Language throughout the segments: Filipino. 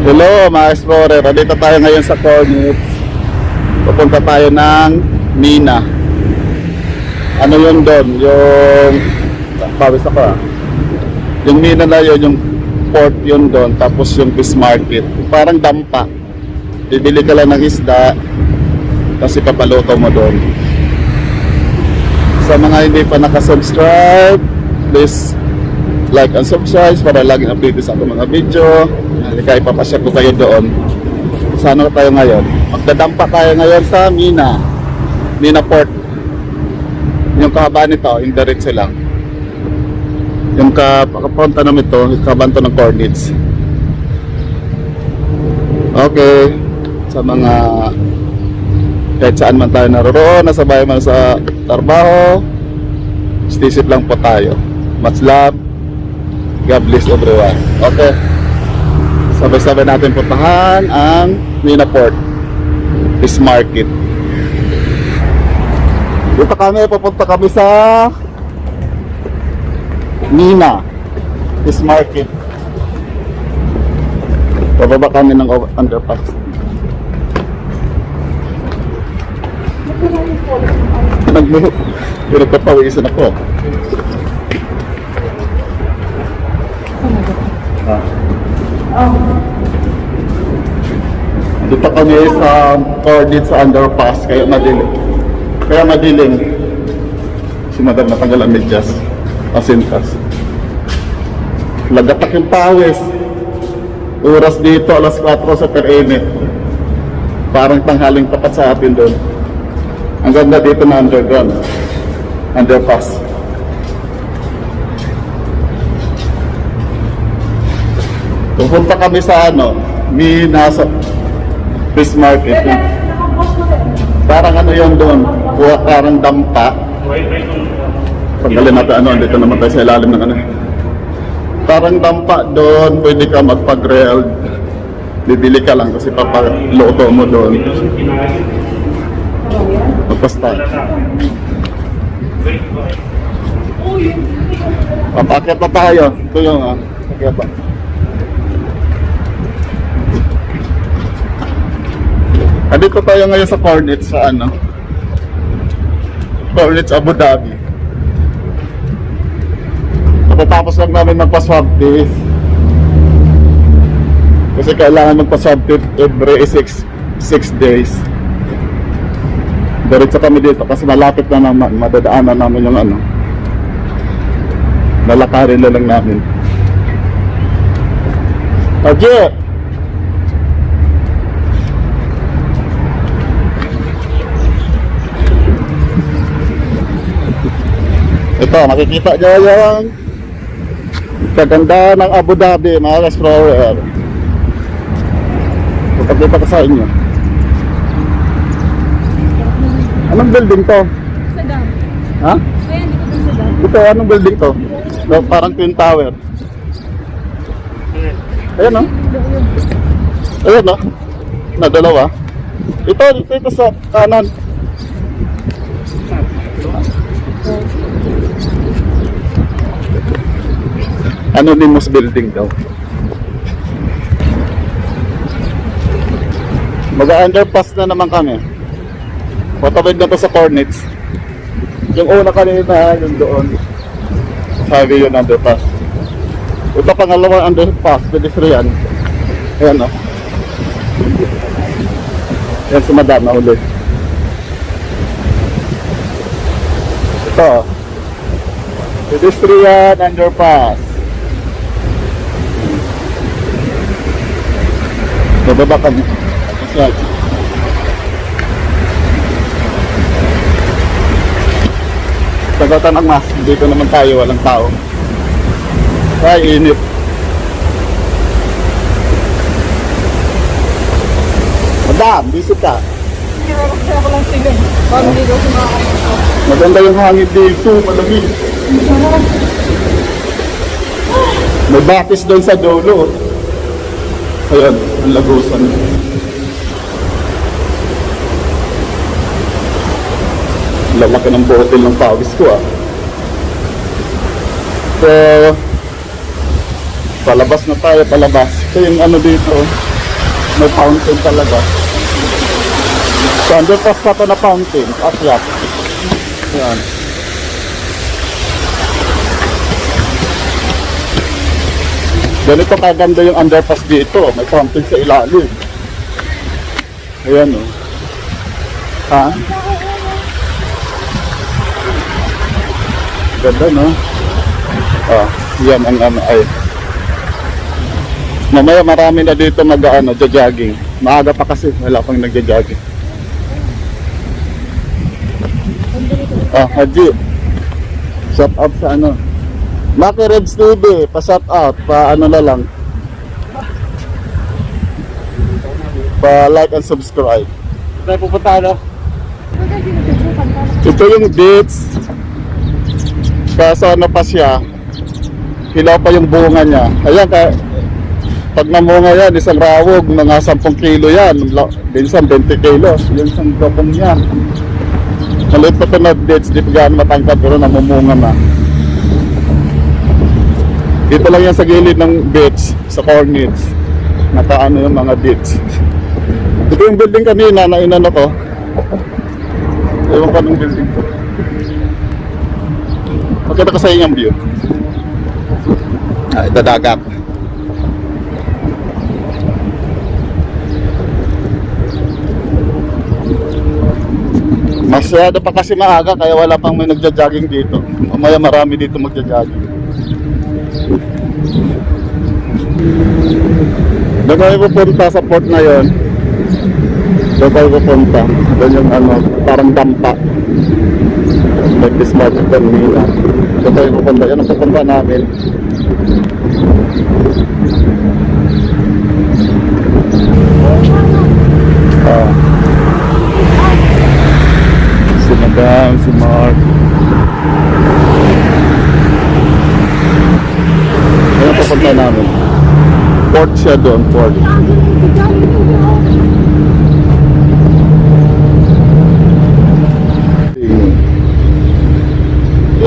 Hello mga explorer, dito tayo ngayon sa Cornets. Pupunta tayo ng Mina. Ano yun doon? Yung pawis ako yung Mina na yun, yung port yun doon. Tapos yung fish market, parang dampa. Bibili ka lang ng isda, kasi papaluto mo doon. Sa mga hindi pa nakasubscribe, please like and subscribe para laging update sa aking mga video. Halika, ipapasyal ko kayo doon. Saan tayo ngayon? Magdadampa tayo ngayon sa Mina Port. Yung kahabaan nito, yung diretso lang. Yung kapunta namin ito, yung kahabaan to ng Cornets. Okay. Sa mga kahit saan man tayo naroon, nasa bahay man sa trabaho, stay safe lang po tayo. Much love. God bless everyone. Okay. Sabay-sabay natin puntahan ang Mina Port Fish Market. Dito kami, pupunta kami sa Mina Fish Market. Bababa kami ng underpass. Nagpapawisan ako. Dito kami sa Cornets sa underpass, kaya madilim. Si madam natanggal ang medyas, asintas. Lagatak yung pawis. Oras dito alas 4 sa per-init. Parang tanghaling tapat sa atin doon. Ang ganda dito na underpass. Pupunta kami sa Mina sa Fish Market. Parang yun doon, parang dampa. Pagdali natin dito naman tayo sa ilalim ng parang dampa doon, pwede ka magpag-grilled. Bibili ka lang kasi papaluto mo doon. Magpasta. Papakyat na tayo. Ito yung pakyat pa. Dito tayo ngayon sa Cornets sa Cornets Abu Dhabi. Tapos lang namin magpa-swab test. Kasi kailangan magpa-swab test every 6 days. Diretso kami dito kasi malapit na naman, madadaanan namin yung lalakarin na lang namin. Okay. Ito, makikita nyo yung kaganda ng Abu Dhabi, mga explorer. Pagkita ko sa inyo. Anong building to? Saddam. Ha? Ayan, dito sa Saddam. Ito, anong building to? Parang Twin Tower. Ayan o. Ayan o. Na dalawa. Ito sa kanan. Anonymous building daw. Mag-underpass na naman kami. Patawid na to sa Cornets. Yung una kanina, yung doon. Sabi yun underpass. Ito pangalawang underpass, pedestrian. Ayan o. Ayan si madam na ulit. Ito. Pedestrian underpass. Bababa kami. Sagatan ang mas. Dito naman tayo. Walang tao. Ay, init. Madam, visit ka. Hindi ako lang sige. Bago dito sa mga kapatid. Maganda yung hangin dito. Malamig. May batis doon sa dulo. Ayan, ang lagusan. Lalaki ng bottle ng pawis ko So, palabas na tayo, palabas. Ito yung dito. May fountain talaga. So, underpass pa to na fountain. Akyat. Yan. Ganito kaganda yung underpass dito. May fountain sa ilalim. Ayan o. Ha? Ganda no? Ah, yan ang ano ay. Mamaya marami na dito jogging. Maaga pa kasi, wala pang nagja-jogging. Ah, Haji. Shout out sa ano. Maki Reds TV, pa-shout out, pa ano na lang. Pa-like and subscribe. Tayo pupunta ano? Ito yung dates. Kaso ano pa siya, hilaw pa yung bunga niya. Ayan, pag namunga yan, isang rawog, mga 10 kilo yan. Minsan 20 kilo. Yung isang gabong yan. Maliit pa ito na dates, di pa gaano matangkad, pero namumunga na. Dito lang yan sa gilid ng beach, sa cornets. Nakaano yung mga dates. Ito yung building kanina na inano ko. Ewan pa ng building ko. Magkita ko sa inyong view. Ah, ito dagat. Masyado pa kasi maaga kaya wala pang may nagja-jogging dito. Mamaya marami dito magja-jogging. Doon kayo pupunta sa port na yon. Doon kayo pupunta. Doon yung ano, parang dampa. Like this magic terminal. Doon kayo pupunta. Yan ang pupunta namin. Si Madam, si Mark. Yan ang pupunta namin. Port siya doon, port.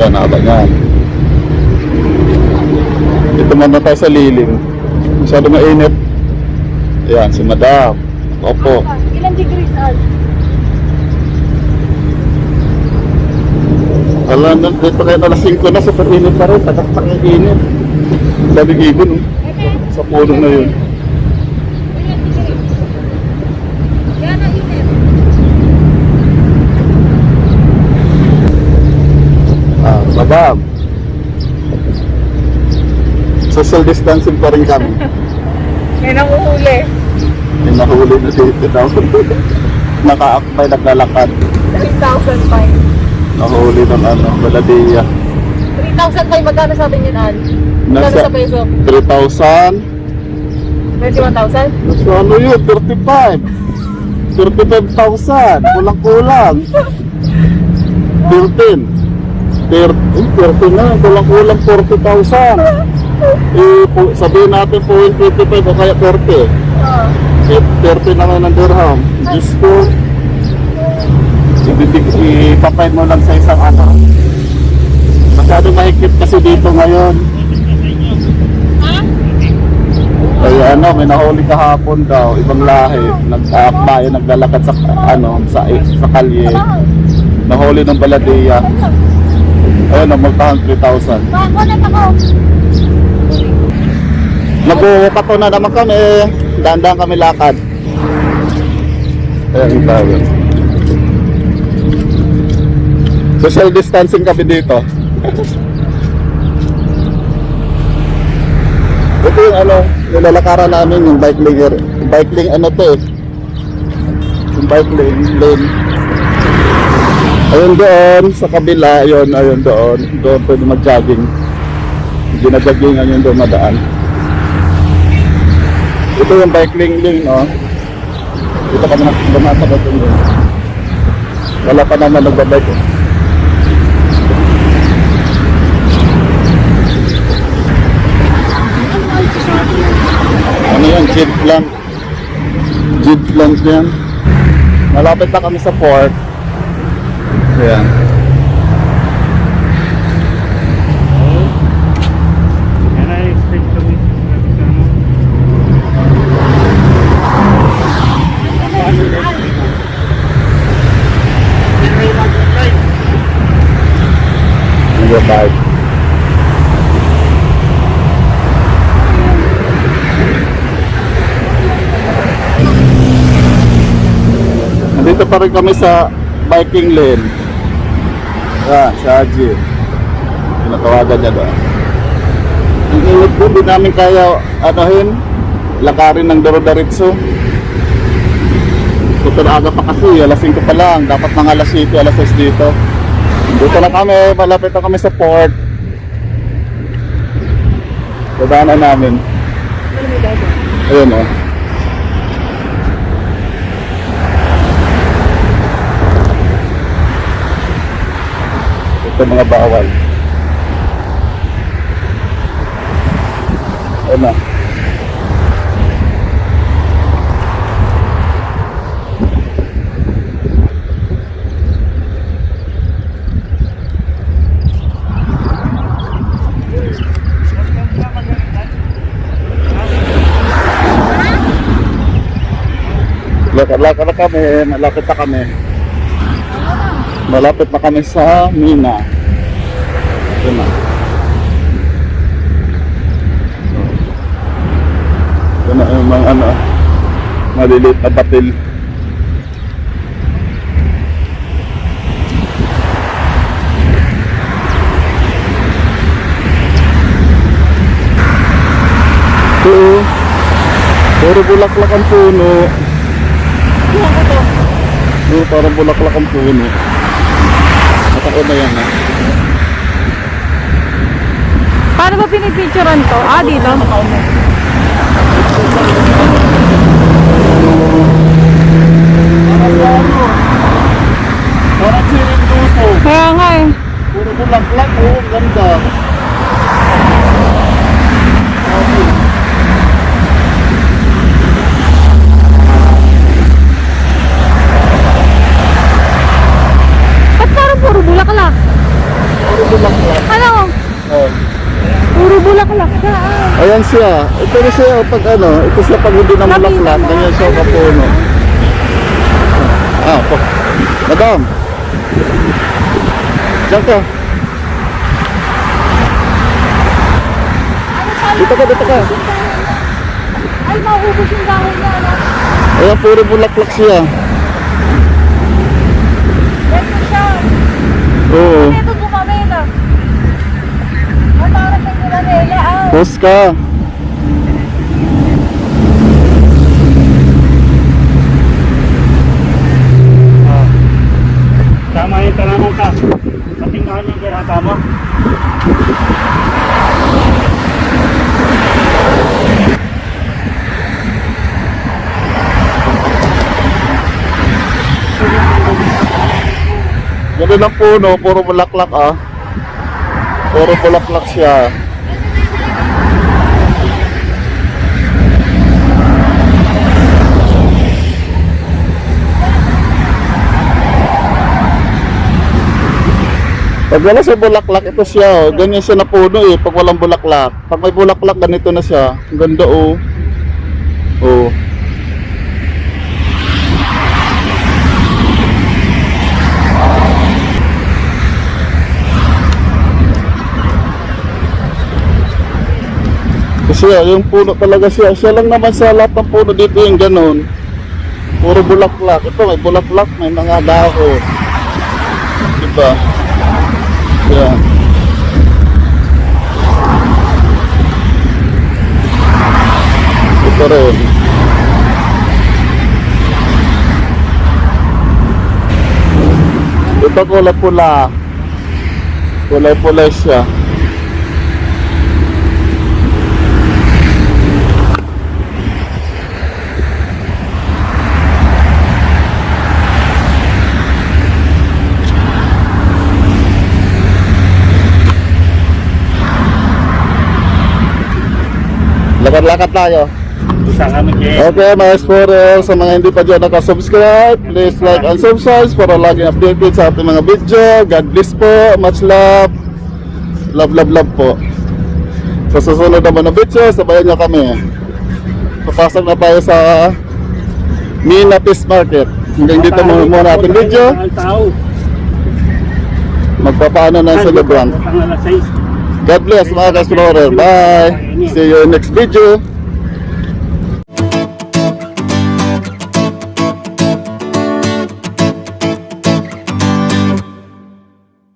Yan, haba yan. Ito muna tayo sa lilim. Masyado mainit. Yan, si Madam. Opo. Ilang degrees al? Alam na, dito kayo alas 5 na, super init pa rin. Tagas pa kayo init. Sabi Gigon, sa puno na yun. Yan ang init. Ah, Madam. Social distancing pa rin kami. Yan ang uhuli. May nahuli na dito daw. Nakaakbay, naglalakad. 3,000 fine. Nahuli ng ano, Baladiya. 3,000 fine, magkano sa atin yun, Al? Magkano sa peso? 3,000. 21,000? So ano yun? 35. 35,000. Kulang-kulang. 13. 13 na. Kulang-kulang 40,000. Sabihin natin po yung 25 o kaya 40. 30 naman ng dirham. Diyos ko. Ipapay mo lang sa isang ano. Masyadong mahigpit kasi dito ngayon. Ay ano, may nahuli kahapon daw, ibang lahi, nag-aakbayan, naglalakad sa ano, sa kalye. Nahuli ng Baladiya. Ayun, magtahan 3,000. Nag-uwapato na naman kami, dandang kami lakad. Ayan tayo. Social distancing kami dito. Ito yung ano, nilalakaran namin yung bike lane ano to eh. Yung bike lane. Ayun doon sa kabila, ayun doon pwede mag-jogging. Ginajoggingan yun doon madaan. Ito yung bike lane, no. Dito kami nagmamata ba doon. Wala pa naman nagbabike eh. Ano yan? Jeep plant yan. Malapit na kami sa port. Ayan. your bike. Nandito pa rin kami sa biking lane. Yan, sa Haji. Tinatawagan niya doon. Ang init po, di namin kaya lakarin ng Doro-Diretso. Super aga pa kasi, alas 5 pa lang. Dapat mga alas 7, alas 6 dito. Dito na kami, malapit na kami sa port. Dadaanan namin. Ayun o. Ito mga bawal. Ayun na. Lakad na kami, malapit na kami. Malapit na kami sa Mina. Ito na. Ito na yung mga maliliit na batil. Ito, puro bulaklak ang puno. Parang bulaklak ang puno. Matako na yan ha. Paano ba pinipicturean to? Dito? Parang siring duso. Kaya nga eh. Puro bulaklak, oh, ganda. Ba't parang puro bulaklak? Puro bulaklak. Ano? Oh. Puro bulaklak siya. Ayan siya. Ito na siya pag ito siya pag hindi na bulaklak. Ganyan siya kapuno. Madam. Diyan ka. Dito ka. Ay, maubos yung dahon niya. Ayan, puro bulaklak siya. Ito siya. Oo. Ito bumamela. Parang may bumamela. Post ka. Tama yung tanaman ka. Patinggahan yung kaya tama. Ganun ang puno, puro bulaklak ah. Puro bulaklak siya. Pag wala sa bulaklak, ito siya oh. Ganyan siya na puno eh, pag walang bulaklak. Pag may bulaklak, ganito na siya. Ang ganda oh. Oh. Kasi yung puno talaga siya. Siya lang naman sa lahat ng puno dito yung ganun. Puro bulaklak. Ito may bulaklak, may mga dahon. Diba? Yan. Ito rin. Ito kulay pula. Kulay pula siya. Lakad-lakad tayo. Isa kami kaya. Okay, mga explorer, sa mga hindi pa dyan nakasubscribe, please like and subscribe para laging updated sa ating mga video. God bless po, much love. Love, love, love po. Sa susunod naman na video, sabayan nyo kami. Papasok na tayo sa Mina Fish Market. Hanggang dito muna ating video. Ang tao. magpapaano ng celebrant. Ang alas 6. God bless mga ka-explorer. Bye! See you in next video.